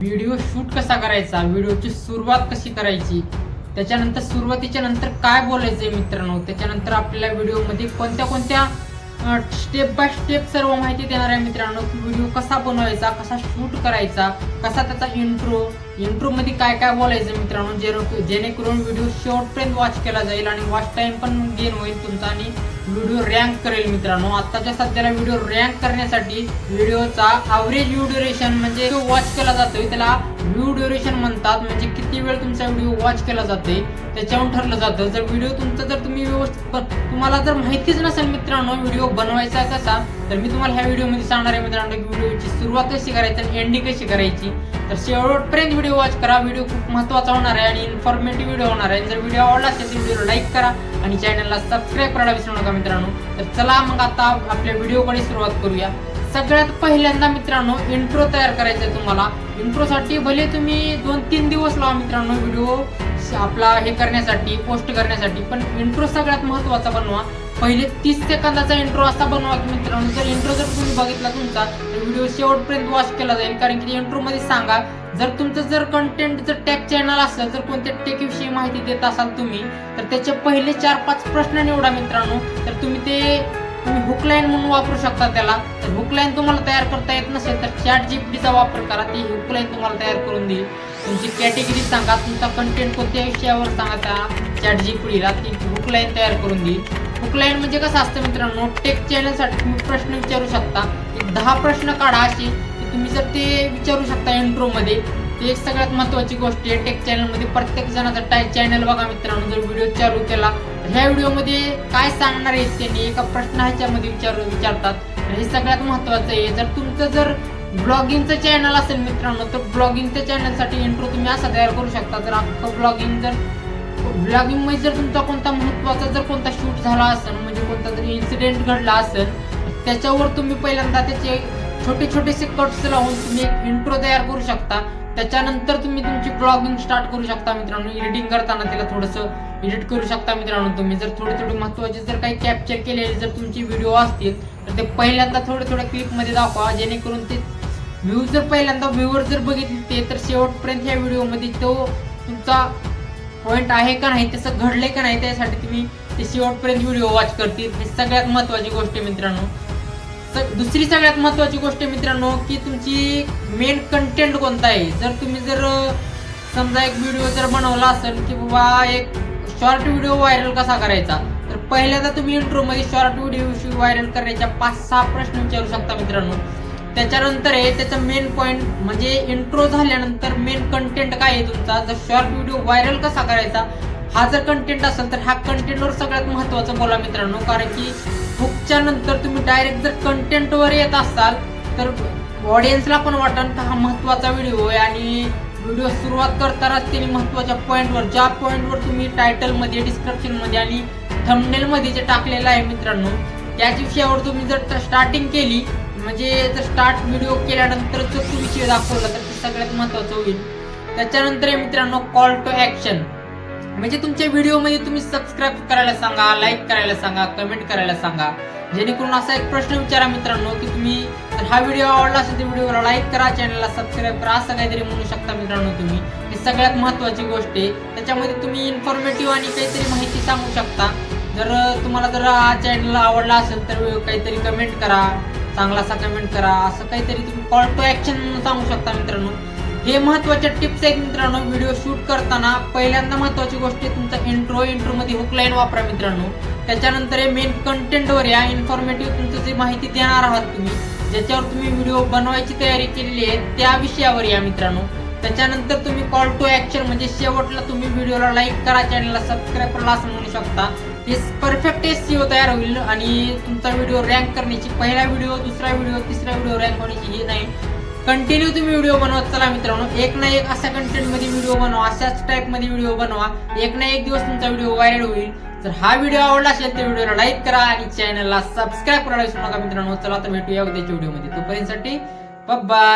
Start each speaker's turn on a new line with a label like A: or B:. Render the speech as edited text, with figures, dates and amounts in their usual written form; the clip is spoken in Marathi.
A: व्हिडिओ शूट कसा करायचा, व्हिडिओची सुरुवात कशी करायची, त्याच्यानंतर सुरुवातीच्या नंतर काय बोलायचंय मित्रांनो, त्याच्यानंतर आपल्याला व्हिडिओमध्ये कोणत्या कोणत्या स्टेप बाय स्टेप सर्व माहिती देणार आहे मित्रांनो. व्हिडिओ कसा बनवायचा, कसा शूट करायचा, कसा त्याचा इंट्रो मध्ये काय काय बोलायचं मित्रांनो, जेणेकरून व्हिडिओ शेवटपर्यंत वॉच केला जाईल आणि वॉच टाइम पण गेन होईल तुमचा आणि व्हिडिओ रँक करेल मित्रांनो. आताच्या सध्याला व्हिडिओ रँक करण्यासाठी व्हिडिओचा ॲव्हरेज व्ह्यू ड्युरेशन म्हणजे जो वॉच केला जातोय त्याला व्ह्यू ड्युरेशन म्हणतात. म्हणजे किती वेळ तुमचा व्हिडिओ वॉच केला जातोय त्याच्यावरून ठरलं जातं. जर व्हिडिओ तुमचा जर तुम्ही तुम्हाला जर माहितीच नसेल मित्रांनो व्हिडिओ बनवायचा कसा, तर मी तुम्हाला ह्या व्हिडिओमध्ये सांगणार आहे मित्रांनो की व्हिडिओची सुरुवात कशी करायची आणि एंडिंग कशी करायची. तर शेवटपर्यंत व्हिडिओ वॉच करा. व्हिडिओ खूप महत्त्वाचा होणार आहे आणि इन्फॉर्मेटिव्ह व्हिडिओ होणार आहे. जर व्हिडिओ आवडला असेल तर व्हिडिओला लाईक करा आणि चॅनलला सबस्क्राईब करायला विसरू नका मित्रांनो. तर चला मग आता आपल्या व्हिडिओकडे सुरुवात करूया. सगळ्यात पहिल्यांदा मित्रांनो इंट्रो तयार करायचा आहे तुम्हाला. इंट्रोसाठी भले तुम्ही 2-3 दिवस लावा मित्रांनो व्हिडिओ आपला हे करण्यासाठी, पोस्ट करण्यासाठी, पण इंट्रो सगळ्यात महत्त्वाचा बनवा. पहिले 30 सेकंदाचा इंट्रो असा बनवा की मित्रांनो जर इंट्रो जर तुम्ही बघितला तुमचा तर व्हिडिओ शेवटपर्यंत वॉच केला जाईल. कारण की इंट्रो मध्ये सांगा जर तुमचं जर कंटेंट जर टेक चॅनल असेल, जर कोणत्या टेक विषयी माहिती देत असाल तुम्ही, तर त्याचे पहिले 4-5 प्रश्न निवडा मित्रांनो. तर तुम्ही हुकलाईन म्हणून वापरू शकता त्याला. तर हुकलाईन तुम्हाला तयार करता येत नसेल तर ChatGPTचा वापर करा. ती हुकलाईन तुम्हाला तयार करून देईल. तुमची कॅटेगरी सांगा, तुमचा कंटेंट कोणत्या विषयावर सांगा त्या ChatGPTला, ती हुकलाईन तयार करून देईल. हुकलाईन म्हणजे कसं असतं मित्रांनो, टेक चॅनलसाठी तुम्ही प्रश्न विचारू शकता. 10 प्रश्न काढा असे की तुम्ही जर ते विचारू शकता इंट्रोमध्ये. ते एक सगळ्यात महत्त्वाची गोष्ट आहे. टेक चॅनलमध्ये प्रत्येक जणाचा चॅनल बघा मित्रांनो. जर व्हिडिओ चालू केला तर ह्या व्हिडिओमध्ये काय सांगणार आहेत त्यांनी एका प्रश्न ह्याच्यामध्ये विचारतात. हे सगळ्यात महत्त्वाचं आहे. जर तुमचं जर ब्लॉगिंगचं चॅनल असेल मित्रांनो तर ब्लॉगिंगच्या चॅनलसाठी इंट्रो तुम्ही असा तयार करू शकता. जर अख्खं ब्लॉगिंगमध्ये जर तुमचा कोणता महत्त्वाचा जर कोणता शूट झाला असेल, म्हणजे कोणता जर इन्सिडेंट घडला असेल, त्याच्यावर तुम्ही पहिल्यांदा त्याचे छोटे छोटेसे कट्स लावून तुम्ही एक इंट्रो तयार करू शकता. त्याच्यानंतर तुम्ही तुमची ब्लॉगिंग स्टार्ट करू शकता मित्रांनो. एडिटिंग करताना त्याला थोडंसं एडिट करू शकता मित्रांनो. तुम्ही जर थोडे महत्त्वाचे जर काही कॅप्चर केलेले जर तुमचे व्हिडिओ असतील तर ते पहिल्यांदा थोड्या क्लिपमध्ये दाखवा, जेणेकरून ते व्ह्यूवर जर बघितले ते तर शेवटपर्यंत ह्या व्हिडिओमध्ये तो तुमचा पॉईंट आहे का नाही, तसं घडलंय का नाही, त्यासाठी तुम्ही ते शेवटपर्यंत व्हिडिओ वॉच करतील. हे सगळ्यात महत्त्वाची गोष्ट आहे मित्रांनो. दुसरी सगळ्यात महत्त्वाची गोष्ट आहे मित्रांनो की तुमची मेन कंटेंट कोणता आहे. जर तुम्ही जर समजा एक व्हिडिओ जर बनवला असेल की बाबा एक शॉर्ट व्हिडिओ व्हायरल कसा करायचा, तर पहिल्यांदा तुम्ही इंट्रोमध्ये शॉर्ट व्हिडिओ व्हायरल करण्याच्या 5-6 प्रश्न विचारू शकता मित्रांनो. त्याच्यानंतर आहे त्याचा मेन पॉईंट म्हणजे इंट्रो झाल्यानंतर मेन कंटेंट काय आहे तुमचा. जर शॉर्ट व्हिडिओ व्हायरल कसा करायचा हा जर कंटेंट असेल तर ह्या कंटेंटवर सगळ्यात महत्त्वाचं बोला मित्रांनो. कारण की हुकच्या नंतर तुम्ही डायरेक्ट जर कंटेंटवर येत असाल तर ऑडियन्सला पण वाटेल का हा महत्त्वाचा व्हिडिओ आहे. आणि व्हिडिओ सुरुवात करतानाच त्यांनी महत्त्वाच्या पॉईंटवर, ज्या पॉईंटवर तुम्ही टायटलमध्ये, डिस्क्रिप्शनमध्ये आणि थंबनेलमध्ये जे टाकलेलं आहे मित्रांनो, त्याच विषयावर तुम्ही जर स्टार्टिंग केली, म्हणजे जर स्टार्ट व्हिडिओ केल्यानंतर जर तुम्ही विषय दाखवला तर ते सगळ्यात महत्त्वाचं होईल. त्याच्यानंतर आहे मित्रांनो कॉल टू ॲक्शन. म्हणजे तुमच्या व्हिडिओमध्ये तुम्ही सबस्क्राईब करायला सांगा, लाईक करायला सांगा, कमेंट करायला सांगा. जेणेकरून असा एक प्रश्न विचारा मित्रांनो की तुम्ही जर हा व्हिडिओ आवडला असेल तर व्हिडिओला लाईक करा, चॅनलला सबस्क्राईब करा, असं काहीतरी म्हणू शकता मित्रांनो तुम्ही. हे सगळ्यात महत्त्वाची गोष्ट आहे. त्याच्यामध्ये तुम्ही इन्फॉर्मेटिव्ह आणि काहीतरी माहिती सांगू शकता. जर तुम्हाला जर हा चॅनल आवडला असेल तर काहीतरी कमेंट करा, चांगला असा कमेंट करा, असं काहीतरी तुम्ही कॉल टू ॲक्शन सांगू शकता मित्रांनो. हे महत्त्वाच्या टिप्स आहेत मित्रांनो. व्हिडिओ शूट करताना पहिल्यांदा महत्त्वाची गोष्ट आहे तुमचा इंट्रोमध्ये हुकलाईन वापरा मित्रांनो. त्याच्यानंतर हे मेन कंटेंटवर या, इन्फॉर्मेटिव्ह तुमचं जे माहिती देणार आहात तुम्ही, ज्याच्यावर तुम्ही व्हिडिओ बनवायची तयारी केलेली आहे त्या विषयावर या मित्रांनो. त्याच्यानंतर तुम्ही कॉल टू ॲक्शन म्हणजे शेवटला तुम्ही व्हिडिओला लाईक करा, चॅनलला सबस्क्राईब करा असं म्हणू शकता. हे परफेक्ट SEO तयार होईल आणि तुमचा व्हिडिओ रँक करण्याची, पहिला व्हिडिओ, दुसरा व्हिडिओ, तिसरा व्हिडिओ रँक होण्याची ही नाही. कंटिन्यू तुम्ही व्हिडिओ बनवत चला मित्रांनो. एक ना एक अशा कंटेंटमध्ये व्हिडिओ बनवा, अशाच टाईपमध्ये व्हिडिओ बनवा. एक ना एक दिवस तुमचा व्हिडिओ व्हायरल होईल. जर हा व्हिडिओ आवडला असेल तर व्हिडिओला लाईक करा आणि चॅनलला सबस्क्राईब करायला विसरू नका मित्रांनो. चला तर भेटूया उद्याच्या व्हिडिओमध्ये. तोपर्यंतसाठी बाय बाय.